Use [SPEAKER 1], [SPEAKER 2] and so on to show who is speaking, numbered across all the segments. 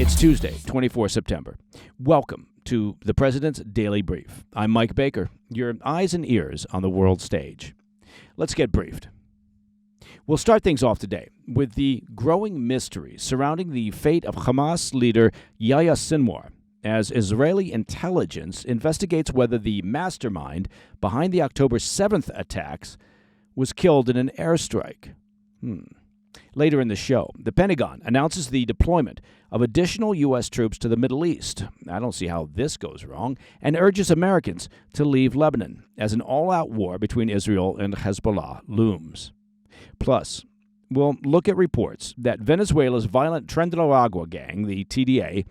[SPEAKER 1] It's Tuesday, 24 September. Welcome to the President's Daily Brief. I'm Mike Baker, your eyes and ears on the world stage. Let's get briefed. We'll start things off today with the growing mystery surrounding the fate of Hamas leader Yahya Sinwar, as Israeli intelligence investigates whether the mastermind behind the October 7th attacks was killed in an airstrike. Later in the show, the Pentagon announces the deployment of additional U.S. troops to the Middle East. I don't see how this goes wrong, and urges Americans to leave Lebanon as an all-out war between Israel and Hezbollah looms. Plus, we'll look at reports that Venezuela's violent Tren de Aragua gang, the TDA,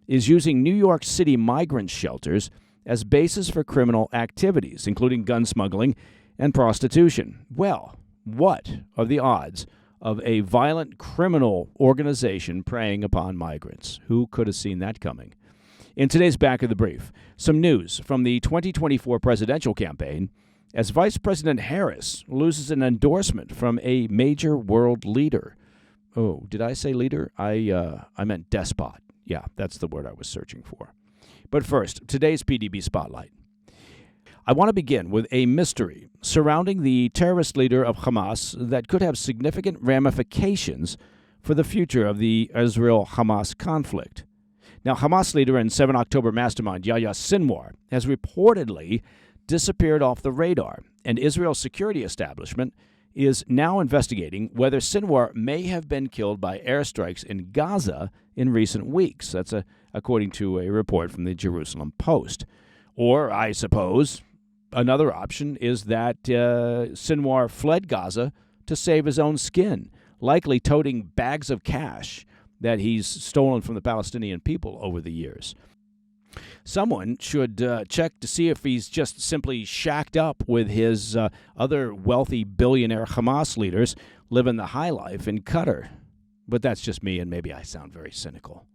[SPEAKER 1] is using New York City migrant shelters as bases for criminal activities, including gun smuggling and prostitution. Well, what are the odds of a violent criminal organization preying upon migrants? Who could have seen that coming? In today's Back of the Brief, some news from the 2024 presidential campaign as Vice President Harris loses an endorsement from a major world leader. Oh, did I say leader? I meant despot. Yeah, that's the word I was searching for. But first, today's PDB Spotlight. I want to begin with a mystery surrounding the terrorist leader of Hamas that could have significant ramifications for the future of the Israel-Hamas conflict. Now, Hamas leader and 7 October mastermind Yahya Sinwar has reportedly disappeared off the radar, and Israel's security establishment is now investigating whether Sinwar may have been killed by airstrikes in Gaza in recent weeks. That's according to a report from the Jerusalem Post. Or, I suppose, another option is that Sinwar fled Gaza to save his own skin, likely toting bags of cash that he's stolen from the Palestinian people over the years. Someone should check to see if he's just simply shacked up with his other wealthy billionaire Hamas leaders living the high life in Qatar. But that's just me, and maybe I sound very cynical.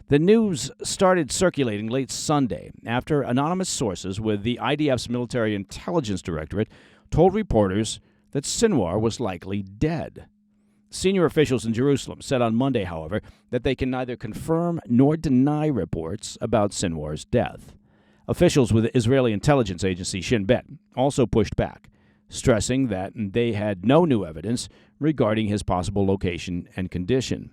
[SPEAKER 1] The news started circulating late Sunday after anonymous sources with the IDF's military intelligence directorate told reporters that Sinwar was likely dead. Senior officials in Jerusalem said on Monday, however, that they can neither confirm nor deny reports about Sinwar's death. Officials with the Israeli intelligence agency Shin Bet also pushed back, stressing that they had no new evidence regarding his possible location and condition.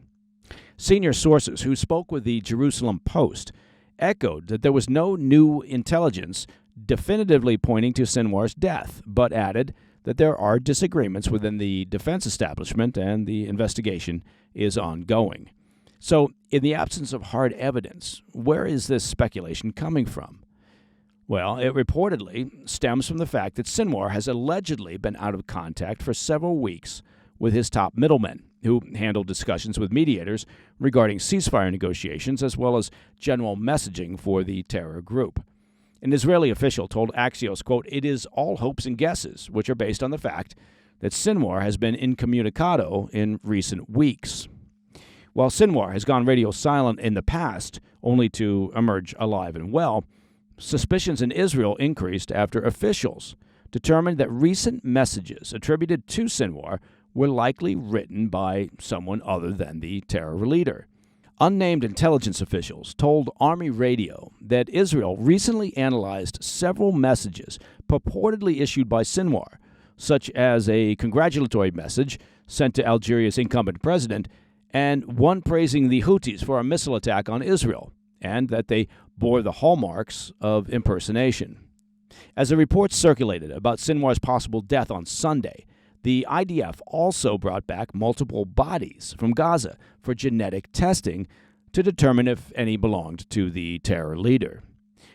[SPEAKER 1] Senior sources who spoke with the Jerusalem Post echoed that there was no new intelligence definitively pointing to Sinwar's death, but added that there are disagreements within the defense establishment and the investigation is ongoing. So, in the absence of hard evidence, where is this speculation coming from? Well, it reportedly stems from the fact that Sinwar has allegedly been out of contact for several weeks with his top middlemen, who handled discussions with mediators regarding ceasefire negotiations as well as general messaging for the terror group. An Israeli official told Axios, quote, "It is all hopes and guesses, which are based on the fact that Sinwar has been incommunicado in recent weeks." While Sinwar has gone radio silent in the past, only to emerge alive and well, suspicions in Israel increased after officials determined that recent messages attributed to Sinwar were likely written by someone other than the terror leader. Unnamed intelligence officials told Army Radio that Israel recently analyzed several messages purportedly issued by Sinwar, such as a congratulatory message sent to Algeria's incumbent president and one praising the Houthis for a missile attack on Israel, and that they bore the hallmarks of impersonation. As the reports circulated about Sinwar's possible death on Sunday, the IDF also brought back multiple bodies from Gaza for genetic testing to determine if any belonged to the terror leader.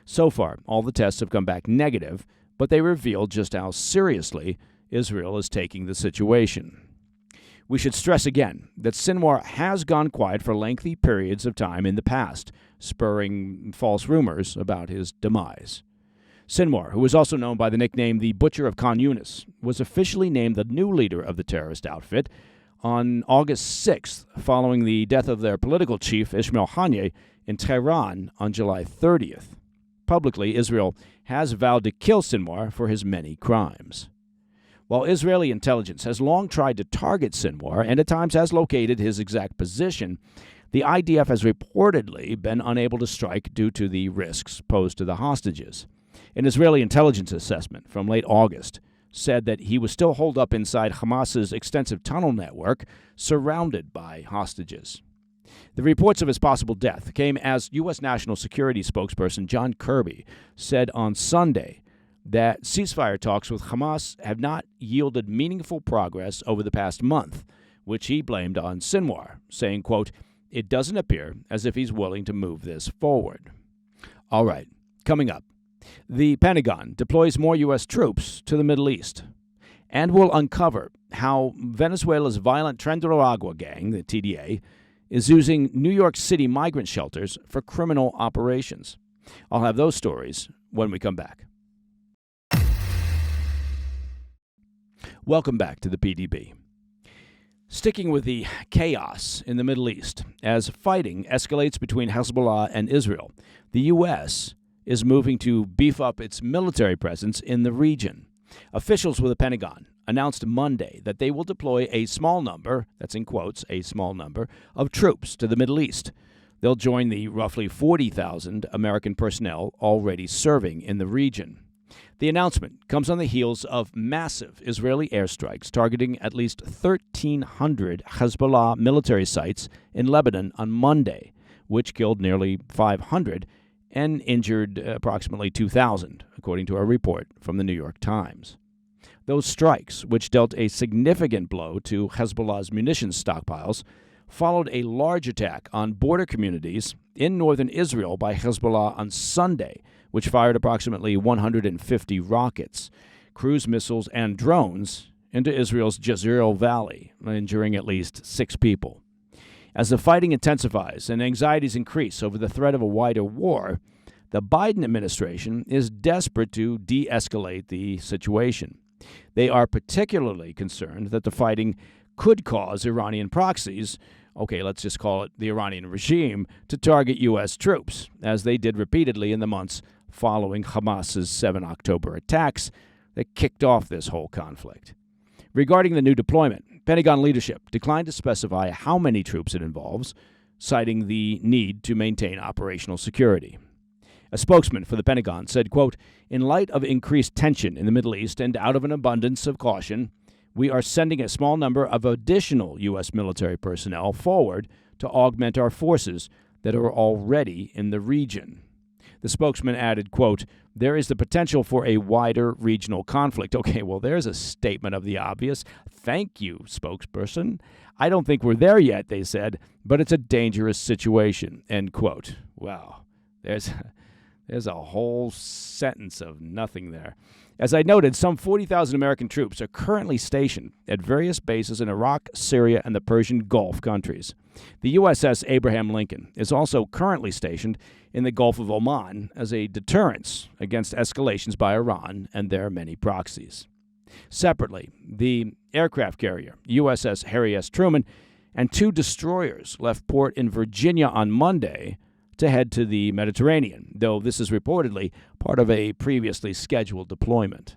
[SPEAKER 1] So far, all the tests have come back negative, but they reveal just how seriously Israel is taking the situation. We should stress again that Sinwar has gone quiet for lengthy periods of time in the past, spurring false rumors about his demise. Sinwar, who is also known by the nickname the Butcher of Khan Yunis, was officially named the new leader of the terrorist outfit on August 6th, following the death of their political chief, Ismail Haniyeh, in Tehran on July 30th. Publicly, Israel has vowed to kill Sinwar for his many crimes. While Israeli intelligence has long tried to target Sinwar and at times has located his exact position, The IDF has reportedly been unable to strike due to the risks posed to the hostages. An Israeli intelligence assessment from late August said that he was still holed up inside Hamas's extensive tunnel network, surrounded by hostages. The reports of his possible death came as U.S. National Security spokesperson John Kirby said on Sunday that ceasefire talks with Hamas have not yielded meaningful progress over the past month, which he blamed on Sinwar, saying, quote, "It doesn't appear as if he's willing to move this forward." All right, coming up, the Pentagon deploys more U.S. troops to the Middle East, and we'll uncover how Venezuela's violent Tren de Aragua gang, the TDA, is using New York City migrant shelters for criminal operations. I'll have those stories when we come back. Welcome back to the PDB. Sticking with the chaos in the Middle East, as fighting escalates between Hezbollah and Israel, the U.S. is moving to beef up its military presence in the region. Officials with the Pentagon announced Monday that they will deploy a small number, that's in quotes, a small number, of troops to the Middle East. They'll join the roughly 40,000 American personnel already serving in the region. The announcement comes on the heels of massive Israeli airstrikes targeting at least 1,300 Hezbollah military sites in Lebanon on Monday, which killed nearly 500 and injured approximately 2,000, according to a report from the New York Times. Those strikes, which dealt a significant blow to Hezbollah's munitions stockpiles, followed a large attack on border communities in northern Israel by Hezbollah on Sunday, which fired approximately 150 rockets, cruise missiles, and drones into Israel's Jezreel Valley, injuring at least 6 people. As the fighting intensifies and anxieties increase over the threat of a wider war, the Biden administration is desperate to de-escalate the situation. They are particularly concerned that the fighting could cause Iranian proxies, okay, let's just call it the Iranian regime, to target U.S. troops, as they did repeatedly in the months following Hamas's 7 October attacks that kicked off this whole conflict. Regarding the new deployment, Pentagon leadership declined to specify how many troops it involves, citing the need to maintain operational security. A spokesman for the Pentagon said, quote, "In light of increased tension in the Middle East and out of an abundance of caution, we are sending a small number of additional U.S. military personnel forward to augment our forces that are already in the region." The spokesman added, quote, "There is the potential for a wider regional conflict." Okay, well, there's a statement of the obvious. Thank you, spokesperson. I don't think we're there yet, they said, but it's a dangerous situation, end quote. Wow, there's a whole sentence of nothing there. As I noted, some 40,000 American troops are currently stationed at various bases in Iraq, Syria, and the Persian Gulf countries. The USS Abraham Lincoln is also currently stationed in the Gulf of Oman as a deterrence against escalations by Iran and their many proxies. Separately, the aircraft carrier USS Harry S. Truman and 2 destroyers left port in Virginia on Monday to head to the Mediterranean, though this is reportedly part of a previously scheduled deployment.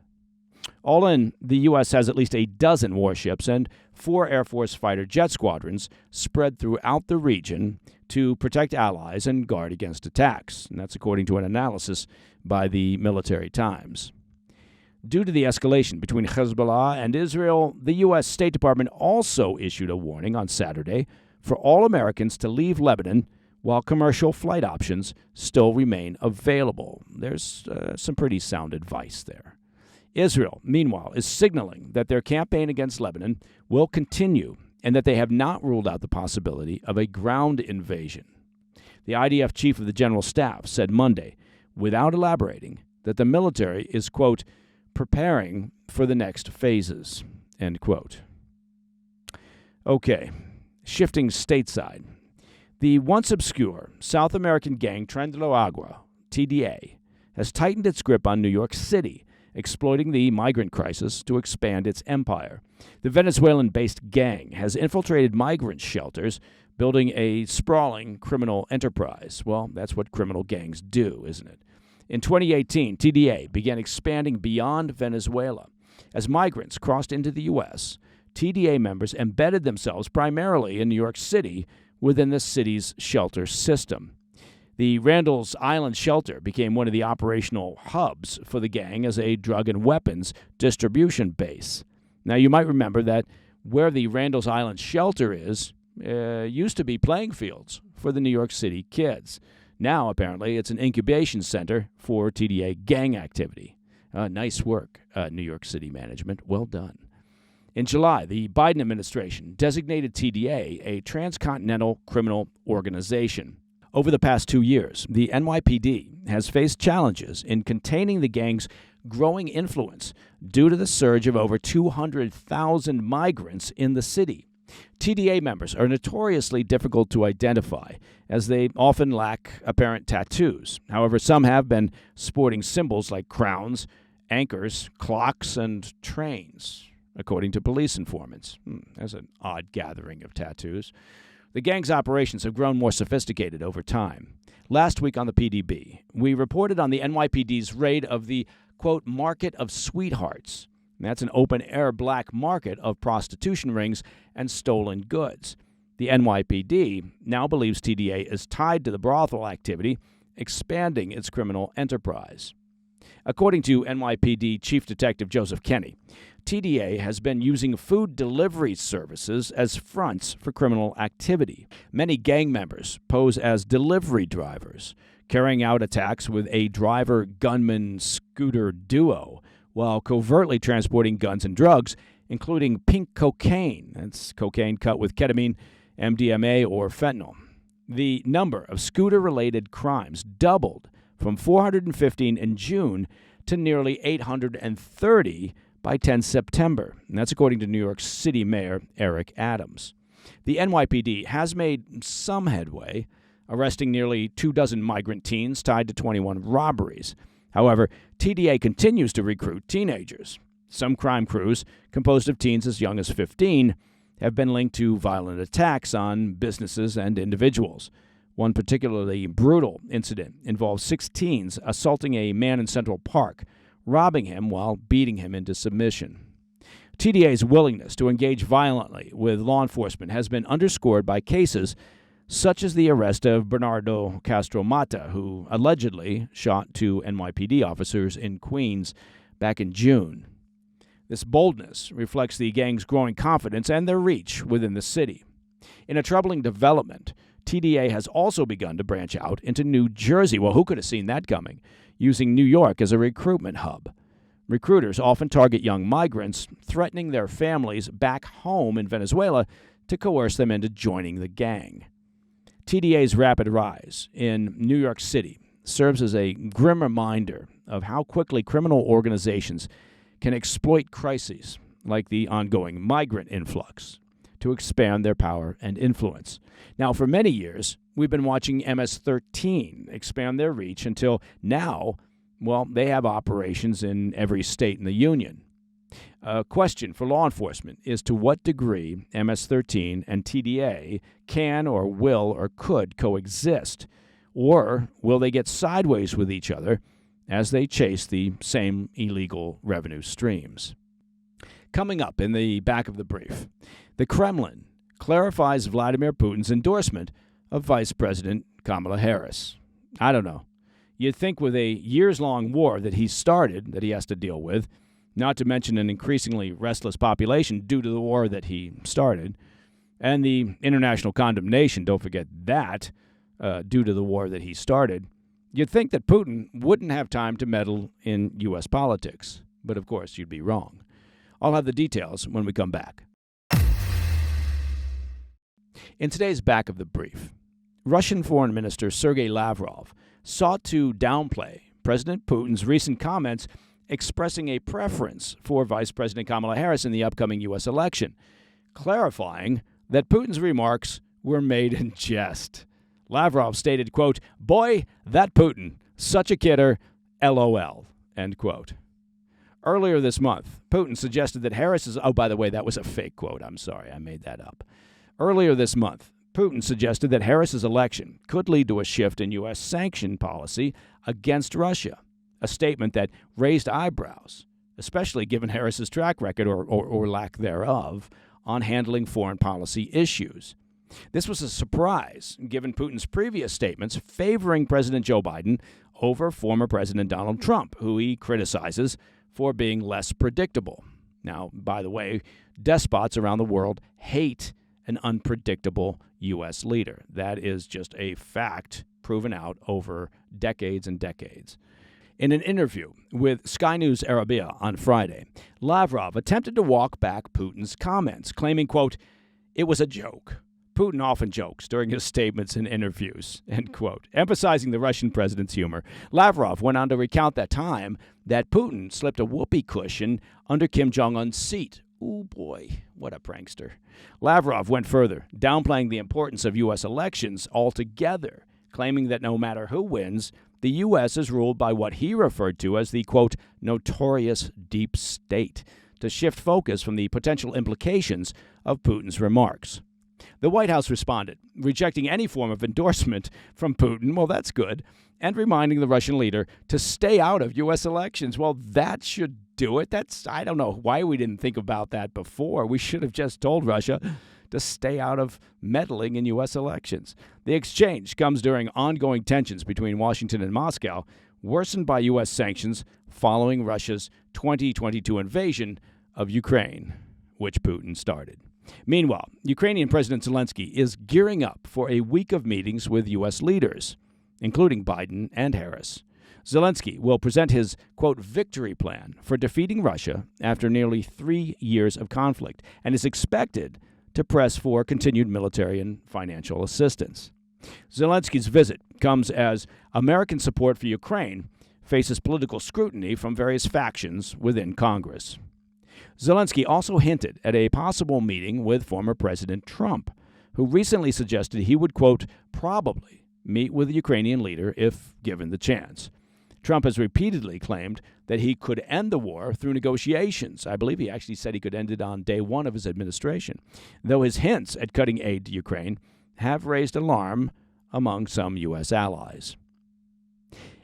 [SPEAKER 1] All in, the U.S. has at least a dozen warships and 4 Air Force fighter jet squadrons spread throughout the region to protect allies and guard against attacks, and that's according to an analysis by the Military Times. Due to the escalation between Hezbollah and Israel, the U.S. State Department also issued a warning on Saturday for all Americans to leave Lebanon while commercial flight options still remain available. There's some pretty sound advice there. Israel, meanwhile, is signaling that their campaign against Lebanon will continue and that they have not ruled out the possibility of a ground invasion. The IDF chief of the General Staff said Monday, without elaborating, that the military is, quote, preparing for the next phases, end quote. Okay, shifting stateside. The once obscure South American gang Tren de Aragua, TDA, has tightened its grip on New York City, exploiting the migrant crisis to expand its empire. The Venezuelan-based gang has infiltrated migrant shelters, building a sprawling criminal enterprise. Well, that's what criminal gangs do, isn't it? In 2018, TDA began expanding beyond Venezuela. As migrants crossed into the U.S., TDA members embedded themselves primarily in New York City, within the city's shelter system. The Randall's Island shelter became one of the operational hubs for the gang as a drug and weapons distribution base. Now, you might remember that where the Randall's Island shelter is used to be playing fields for the New York City kids. Now, apparently, it's an incubation center for TDA gang activity. Nice work, New York City management. Well done. In July, the Biden administration designated TDA a transcontinental criminal organization. Over the past 2 years, the NYPD has faced challenges in containing the gang's growing influence due to the surge of over 200,000 migrants in the city. TDA members are notoriously difficult to identify, as they often lack apparent tattoos. However, some have been sporting symbols like crowns, anchors, clocks, and trains, according to police informants. That's an odd gathering of tattoos. The gang's operations have grown more sophisticated over time. Last week on the PDB, we reported on the NYPD's raid of the, quote, Market of Sweethearts. That's an open-air black market of prostitution rings and stolen goods. The NYPD now believes TDA is tied to the brothel activity, expanding its criminal enterprise. According to NYPD Chief Detective Joseph Kenney, TDA has been using food delivery services as fronts for criminal activity. Many gang members pose as delivery drivers, carrying out attacks with a driver-gunman scooter duo, while covertly transporting guns and drugs, including pink cocaine. That's cocaine cut with ketamine, MDMA, or fentanyl. The number of scooter-related crimes doubled from 415 in June to nearly 830 by 10 September. And that's according to New York City Mayor Eric Adams. The NYPD has made some headway, arresting nearly 24 migrant teens tied to 21 robberies. However, TDA continues to recruit teenagers. Some crime crews, composed of teens as young as 15, have been linked to violent attacks on businesses and individuals. One particularly brutal incident involved 6 teens assaulting a man in Central Park, robbing him while beating him into submission. TDA's willingness to engage violently with law enforcement has been underscored by cases such as the arrest of Bernardo Castro-Mata, who allegedly shot 2 NYPD officers in Queens back in June. This boldness reflects the gang's growing confidence and their reach within the city. In a troubling development, TDA has also begun to branch out into New Jersey. Well, who could have seen that coming? Using New York as a recruitment hub. Recruiters often target young migrants, threatening their families back home in Venezuela to coerce them into joining the gang. TDA's rapid rise in New York City serves as a grim reminder of how quickly criminal organizations can exploit crises like the ongoing migrant influx to expand their power and influence. Now, for many years, we've been watching MS-13 expand their reach until now, well, they have operations in every state in the Union. A question for law enforcement is to what degree MS-13 and TDA can or will or could coexist, or will they get sideways with each other as they chase the same illegal revenue streams? Coming up in the back of the brief, the Kremlin clarifies Vladimir Putin's endorsement of Vice President Kamala Harris. I don't know. You'd think with a years-long war that he started, that he has to deal with, not to mention an increasingly restless population due to the war that he started, and the international condemnation, don't forget that, due to the war that he started, you'd think that Putin wouldn't have time to meddle in U.S. politics. But of course, you'd be wrong. I'll have the details when we come back. In today's back of the brief, Russian Foreign Minister Sergei Lavrov sought to downplay President Putin's recent comments expressing a preference for Vice President Kamala Harris in the upcoming U.S. election, clarifying that Putin's remarks were made in jest. Lavrov stated, quote, "Boy, that Putin, such a kidder, LOL," end quote. Earlier this month, Putin suggested that Harris's... Oh, by the way, that was a fake quote. I'm sorry, I made that up. Earlier this month, Putin suggested that Harris's election could lead to a shift in U.S. sanction policy against Russia, a statement that raised eyebrows, especially given Harris's track record, or lack thereof, on handling foreign policy issues. This was a surprise, given Putin's previous statements favoring President Joe Biden over former President Donald Trump, who he criticizes for being less predictable. Now, by the way, despots around the world hate an unpredictable U.S. leader. That is just a fact proven out over decades and decades. In an interview with Sky News Arabia on Friday, Lavrov attempted to walk back Putin's comments, claiming, quote, "It was a joke. Putin often jokes during his statements and interviews," end quote. Emphasizing the Russian president's humor, Lavrov went on to recount that time that Putin slipped a whoopee cushion under Kim Jong-un's seat. Ooh, boy, what a prankster. Lavrov went further, downplaying the importance of U.S. elections altogether, claiming that no matter who wins, the U.S. is ruled by what he referred to as the, quote, "notorious deep state," to shift focus from the potential implications of Putin's remarks. The White House responded, rejecting any form of endorsement from Putin, well, that's good, and reminding the Russian leader to stay out of U.S. elections. Well, that should do it. I don't know why we didn't think about that before. We should have just told Russia to stay out of meddling in U.S. elections. The exchange comes during ongoing tensions between Washington and Moscow, worsened by U.S. sanctions following Russia's 2022 invasion of Ukraine, which Putin started. Meanwhile, Ukrainian President Zelensky is gearing up for a week of meetings with U.S. leaders, including Biden and Harris. Zelensky will present his, quote, victory plan for defeating Russia after nearly 3 years of conflict, and is expected to press for continued military and financial assistance. Zelensky's visit comes as American support for Ukraine faces political scrutiny from various factions within Congress. Zelensky also hinted at a possible meeting with former President Trump, who recently suggested he would, quote, probably meet with the Ukrainian leader if given the chance. Trump has repeatedly claimed that he could end the war through negotiations. I believe he actually said he could end it on day one of his administration, though his hints at cutting aid to Ukraine have raised alarm among some U.S. allies.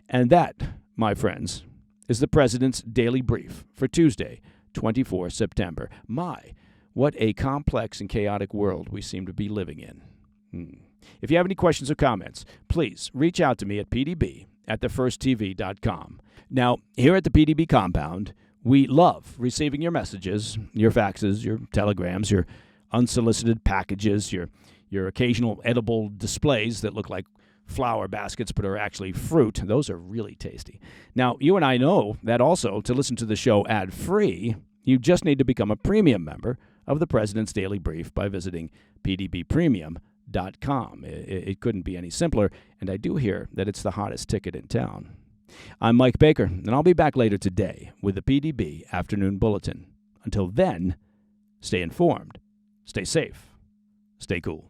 [SPEAKER 1] And that, my friends, is the President's Daily Brief for Tuesday, 24 September. My, what a complex and chaotic world we seem to be living in. If you have any questions or comments, please reach out to me at pdb@thefirsttv.com. Now, here at the PDB compound, we love receiving your messages, your faxes, your telegrams, your unsolicited packages, your occasional edible displays that look like flower baskets but are actually fruit. Those are really tasty. Now, you and I know that also to listen to the show ad-free, you just need to become a premium member of the President's Daily Brief by visiting pdbpremium.com. It couldn't be any simpler, and I do hear that it's the hottest ticket in town. I'm Mike Baker, and I'll be back later today with the PDB Afternoon Bulletin. Until then, stay informed, stay safe, stay cool.